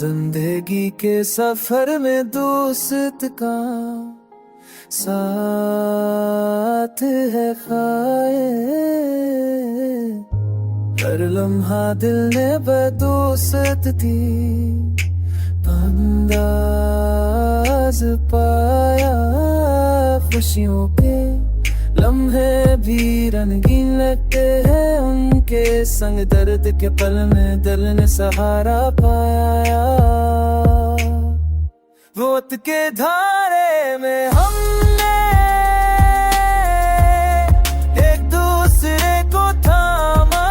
जिंदगी के सफर में दोस्त का साथ है खाए, हर लम्हा दिल ने बदोस्त थी अंदाज पाया। खुशियों के लम्हे भी रंगीन लगते हैं, उनके संग दर्द के पल में दिल ने सहारा पाया। वक्त के धारे में हमने एक दूसरे को थामा,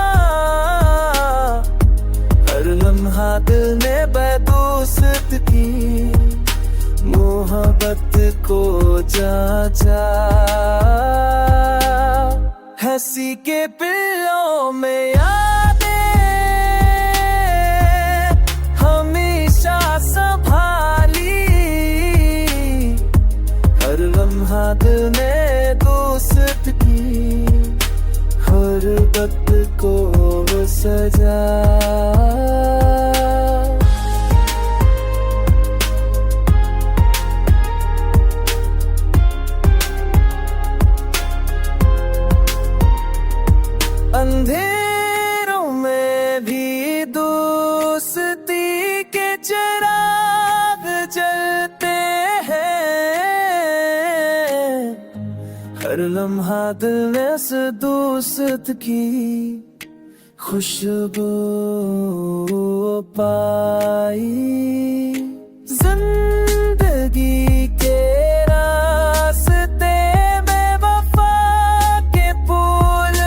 हर लम्हा दिल ने बदोस्त की मोहब्बत को जाचा। हंसी के पिल्लों में यादें हमेशा संभाली, हर लम्हा दिल ने दोस्त की हर वक्त को सजा। अंधेरों में भी दोस्ती के चिराग जलते हैं, हर लम्हा दिल ने उस दोस्त की खुशबू पाई। जिंदगी के रास्ते में वफा के फूल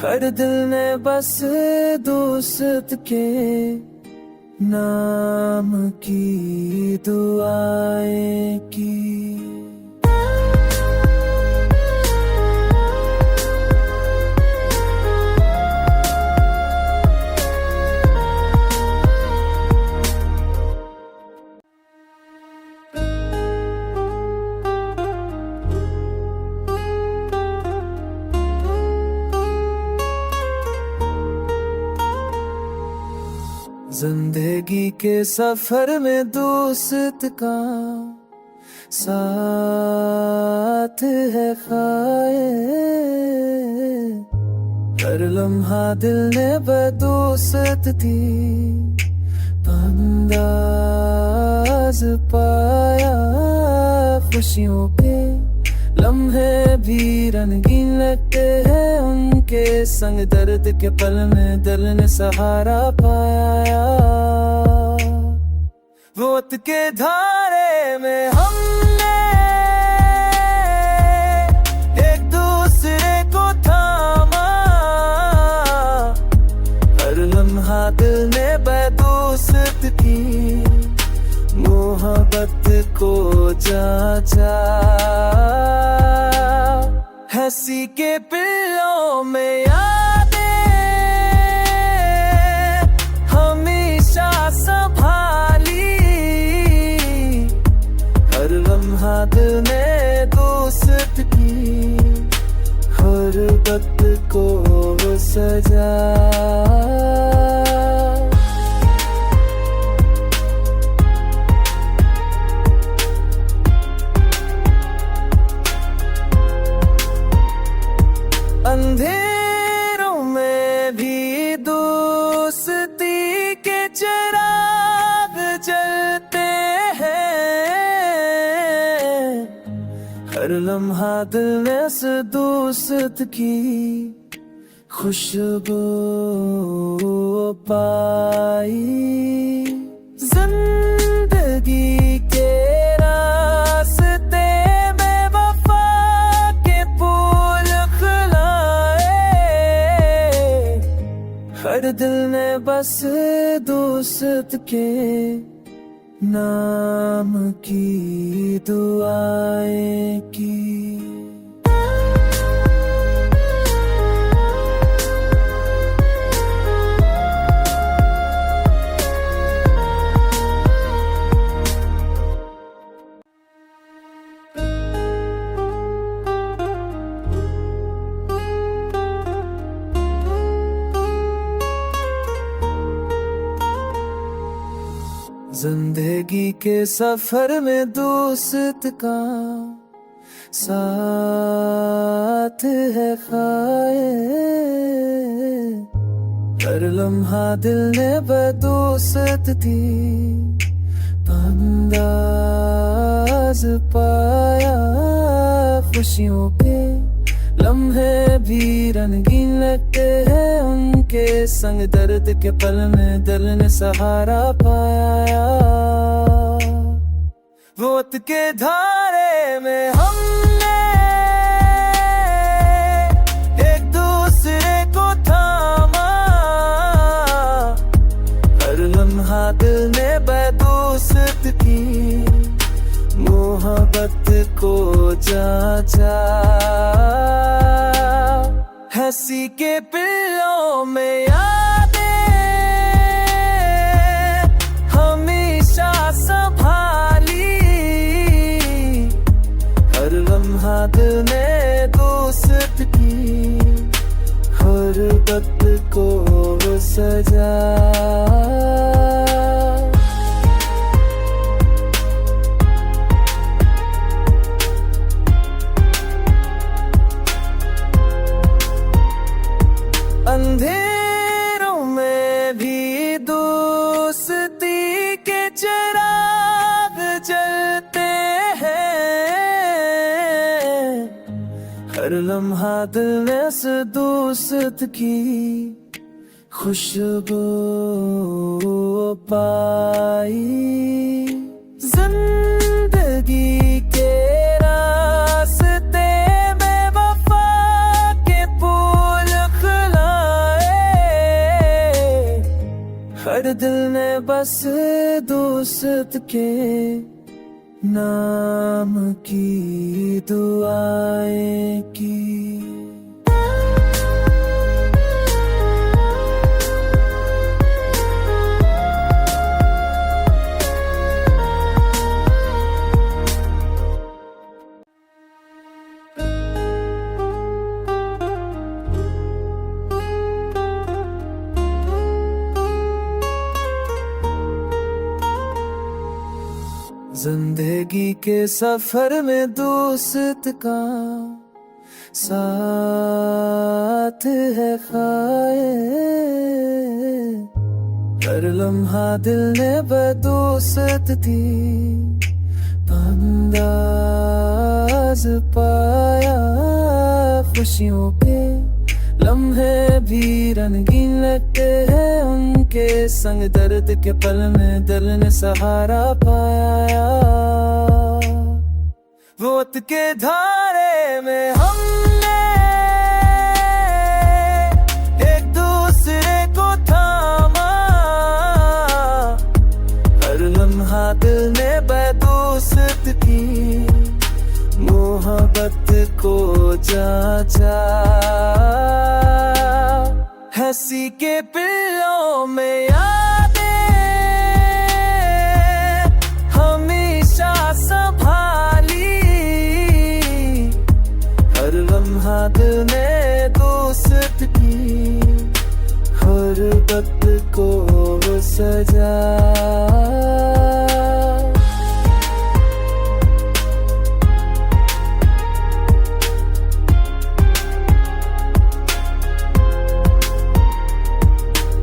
हर दिल ने बस दोस्त के नाम की दुआएं की। जिंदगी के सफर में दोस्त का साथ है खाए, हर लम्हा दिल ने बदोस्त थी अंदाज पाया। खुशियों के लम्हे भी रंगीन लगते हैं, उनके संग दर्द के पल में दिल ने सहारा पाया। वक्त के धारे में हमने एक दूसरे को थामा, हर लम्हा दिल ने बदोस्त की मोहब्बत को जाचा। हंसी के पिल्लों में यादें हमेशा संभाली, हर लम्हा दिल ने दोस्त की हर वक्त को सजा। अंधेरों में भी दोस्ती के चिराग जलते हैं, हर लम्हा दिल ने उस दोस्त की खुशबू पाई। जिंदगी के रास्ते में वफा के फूल हर दिल ने बस दोस्त के नाम की दुआएं की। जिंदगी के सफर में दोस्त का साथ है खाए, हर लम्हा दिल ने बदोस्त थी अंदाज पाया। खुशियों के लम्हे भी रंगीन लगते हैं, उनके संग दर्द के पल में दिल ने सहारा पाया। वक्त के धारे में हमने एक दूसरे को थामा, हर लम्हा दिल ने बदोस्त की मोहब्बत को जांचा। हंसी के पिल्लों में यादें हमेशा संभाली, हर लम्हा दिल ने दोस्त की हर बात को सजा। अंधेरों में भी दोस्ती के चिराग जलते हैं, हर लम्हा दिल ने इस दोस्त की खुशबू पाई। जिंदगी के रास्ते में वफा के फूल हर दिल ने बस दोस्त के नाम की दुआएं की। जिंदगी के सफर में दोस्त का साथ है खाए, हर लम्हा दिल ने बदोस्त थी अंदाज पाया। खुशियों के लम्हे भी रंगीन लगते हैं, उनके संग दर्द के पल में दिल ने सहारा पाया। वक्त के धारे में हमने एक दूसरे को थामा, हर लम्हा दिल ने बदोस्त की मोहब्बत को जांचा। हंसी के पिल्लों में यादें हमेशा संभाली, हर लम्हा दिल ने दोस्त की हर बात को सजा।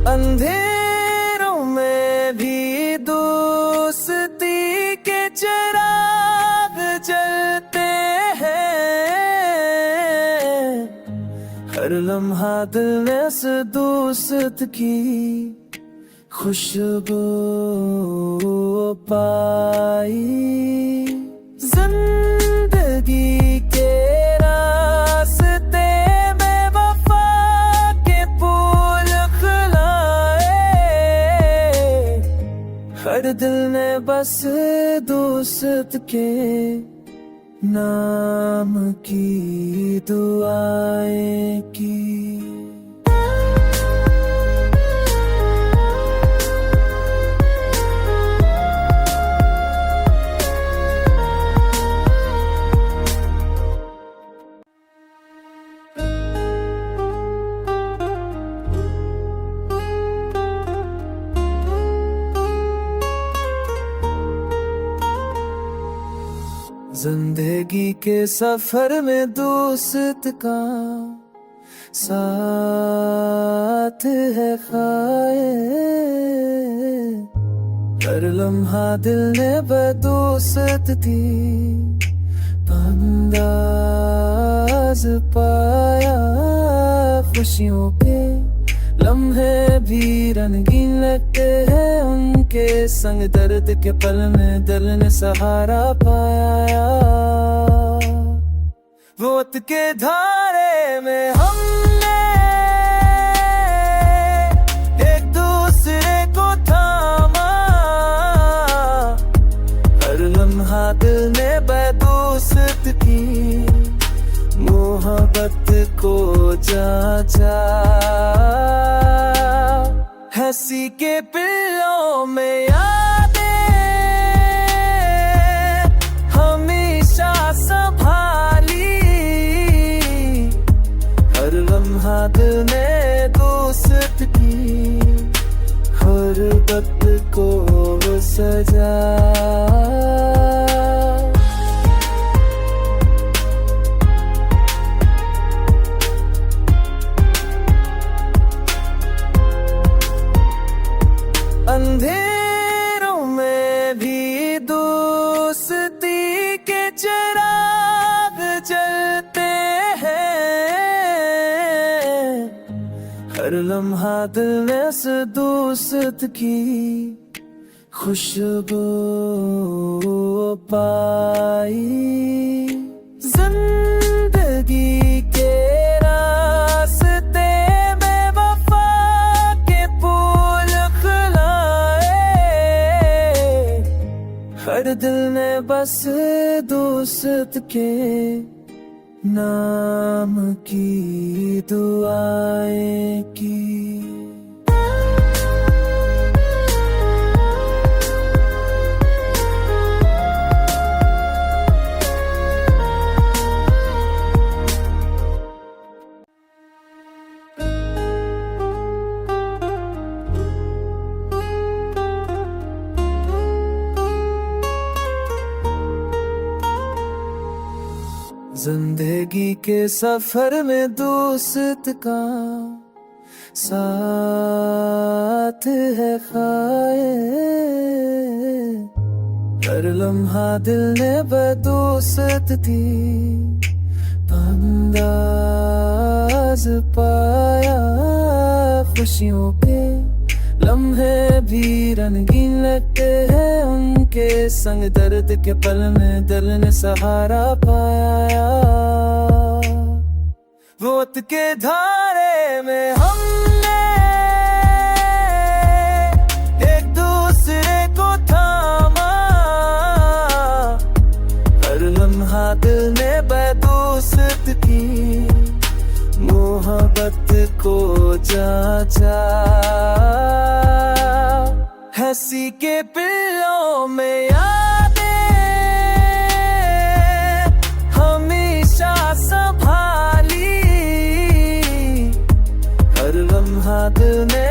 अंधेरों में भी दोस्ती के चिराग जलते हैं, हर लम्हा दिल ने इस दोस्त की खुशबू पाई। जिंदगी के रास्ते में वफा के फूल हर दिल ने बस दोस्त के नाम की दुआएं की। जिंदगी के सफर में दोस्त का साथ है खाए, हर लम्हा दिल ने बदोस्त थी अंदाज पाया। खुशियों के लम्हे भी रंगीन लगते हैं उनके संग, दर्द के पल में दिल ने सहारा पाया। वक्त के धारे में हमने एक दूसरे को थामा, हर लम्हा दिल ने बदोस्त की मोहब्बत को जांचा। हंसी के पिल्लों में यादें हमेशा संभाली, हर लम्हा दिल ने दोस्त की हर बात को सजा। अंधेरों में भी दोस्ती के चिराग जलते हैं, हर लम्हा दिल ने इस दोस्त की खुशबू पाई। जिंदगी के रास्ते में वफा के फूल हर दिल ने बस दोस्त के नाम की दुआएं की। जिंदगी के सफर में दोस्त का साथ है खाए, हर लम्हा दिल ने बदोस्त थी अंदाज पाया। खुशियों के लम्हे भी रंगीन लगते हैं उनके संग, दर्द के पल में दिल ने सहारा पाया। वक्त के धारे में हमने एक दूसरे को थामा, हर लम्हा दिल ने बदोस्त की मोहब्बत को जांचा। हंसी के पिल्लों में यादें हमेशा संभाली, हर लम्हा दिल ने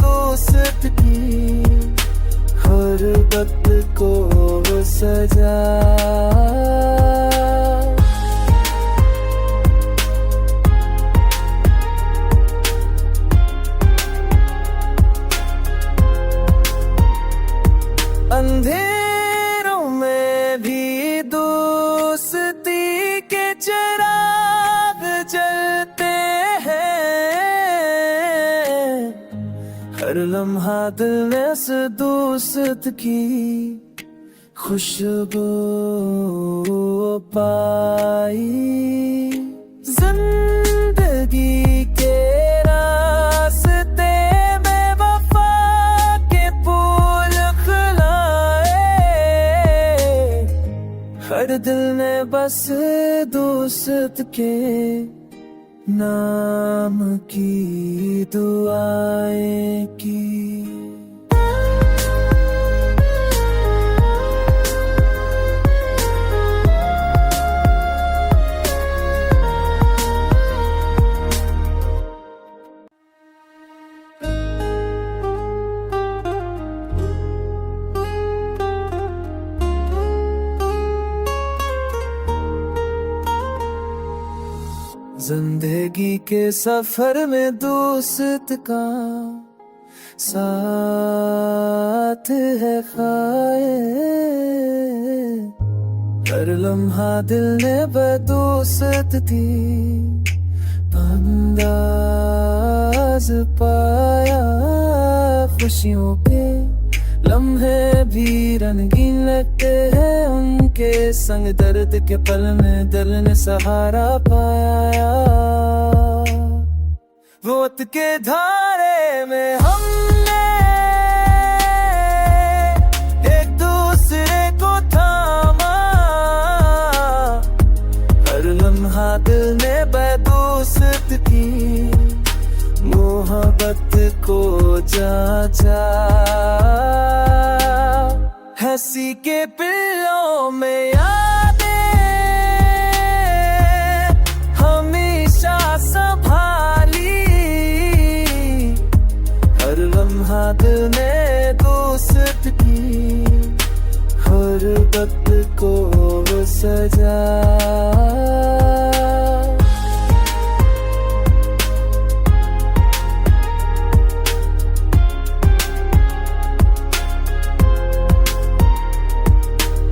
दोस्त की हर बात को सजा। अंधेरों में भी दोस्ती के चिराग जलते हैं, हर लम्हा दिल ने इस दोस्त की खुशबू पाई। जिंदगी के रास्ते में वफा के फूल हर दिल ने बस दोस्त के नाम की दुआएं की। जिंदगी के सफर में दोस्त का साथ है खाए, हर लम्हा दिल ने बदोस्त थी अंदाज पाया। खुशियों के लम्हे भी रंगीन लगते हैं, उनके संग दर्द के पल में दिल ने सहारा पाया। वक्त के धारे में हमने एक दूसरे को थामा, हर लम्हा दिल ने बदोस्त की मोहब्बत को जांचा। हंसी के पिल्लों में यादें हमेशा संभाली, हर लम्हा दिल ने दोस्त की हर वक्त को सजा।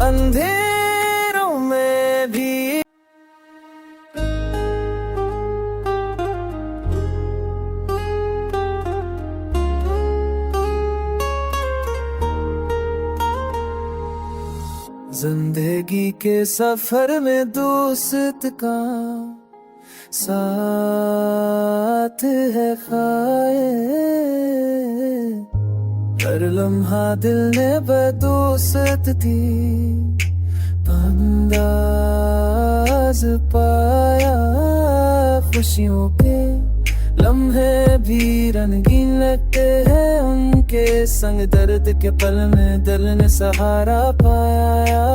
अंधेरों में भी जिंदगी के सफर में दोस्त का साथ है खाए, हर लम्हा दिल ने बदोस्त थी अंदाज पाया। खुशियों के लम्हे भी रंगीन लगते हैं, उनके संग दर्द के पल में दिल ने सहारा पाया।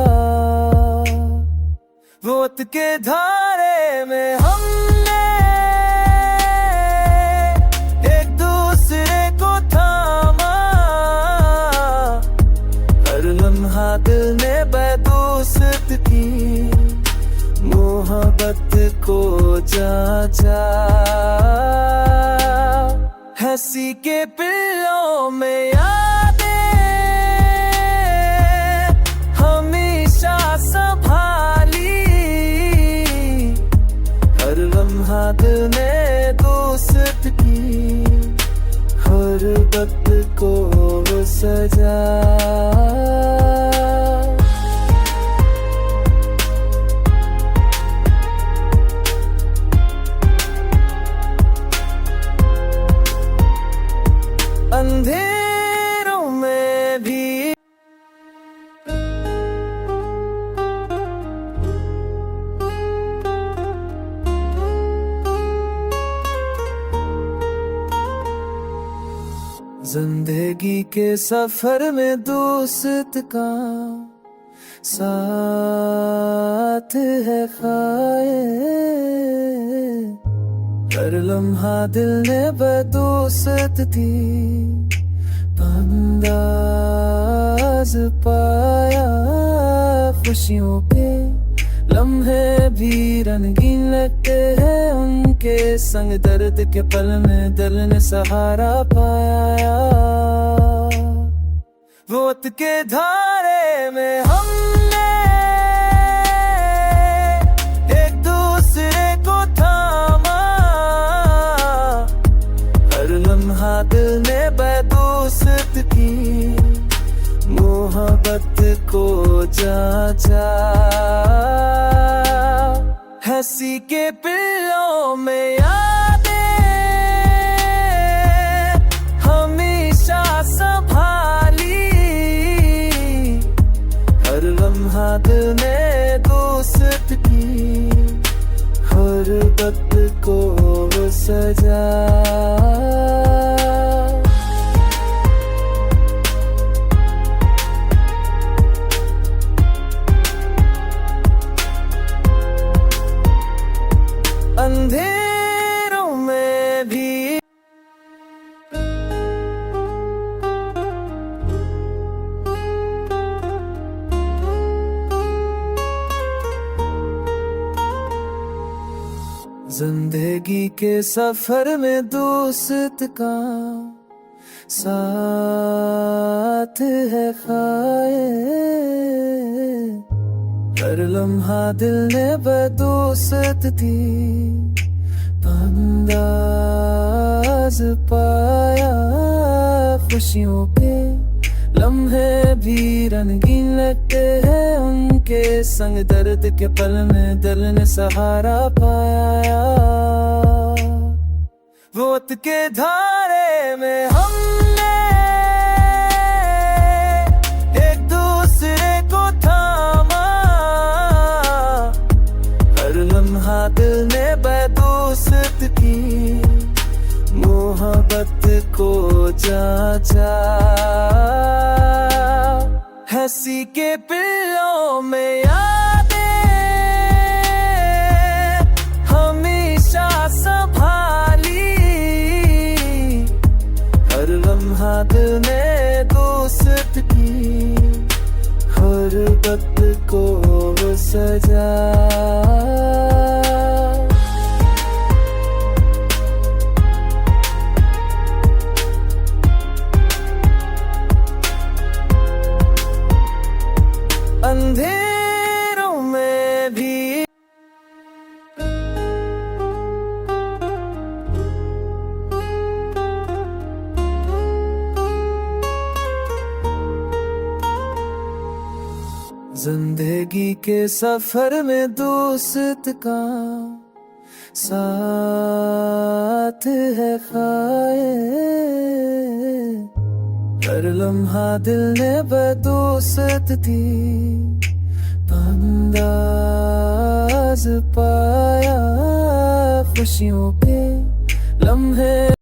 वक्त के धारे में हमने एक दूसरे को थामा, हर लम्हा दिल ने बदोस्त की मोहब्बत को जांचा। हंसी के पिल्लों में यादें हमेशा संभाली, हर लम्हा दिल ने दोस्त की हर वक्त को सजा। अंधेरों में भी जिंदगी के सफर में दोस्त का साथ है खाए, हर लम्हा दिल ने बदोस्त थी अंदाज पाया। खुशियों के लम्हे भी रंगीन लगते हैं, उनके संग दर्द के पल में दिल ने सहारा पाया। वक्त के धारे में हमने एक दूसरे को थामा, हर लम्हा दिल ने बदोस्त की मोहब्बत को जांचा। हंसी के पिल्लों में यादें हमेशा संभाली, हर लम्हा दिल ने दोस्त की हर वक्त को सजा। अंधेरों में भी जिंदगी के सफर में दोस्त का साथ है खाए, हर लम्हा दिल ने बदोस्त थी अंदाज पाया। खुशियों के लम्हे भी रंगीन लगते हैं उनके संग, दर्द के पल में दिल ने सहारा पाया। वक्त के धारे में हमने एक दूसरे को थामा, हर लम्हा दिल ने बदोस्त की मोहब्बत को जांचा। हंसी के पिल्लों में यादें हमेशा संभाली, हर लम्हा दिल ने दोस्त की हर वक्त को सजा। अंधेरों में भी जिंदगी के सफर में दोस्त का साथ है खाए, हर लम्हा दिल ने बदोस्त थी अंदाज पाया। खुशियों के लम्हे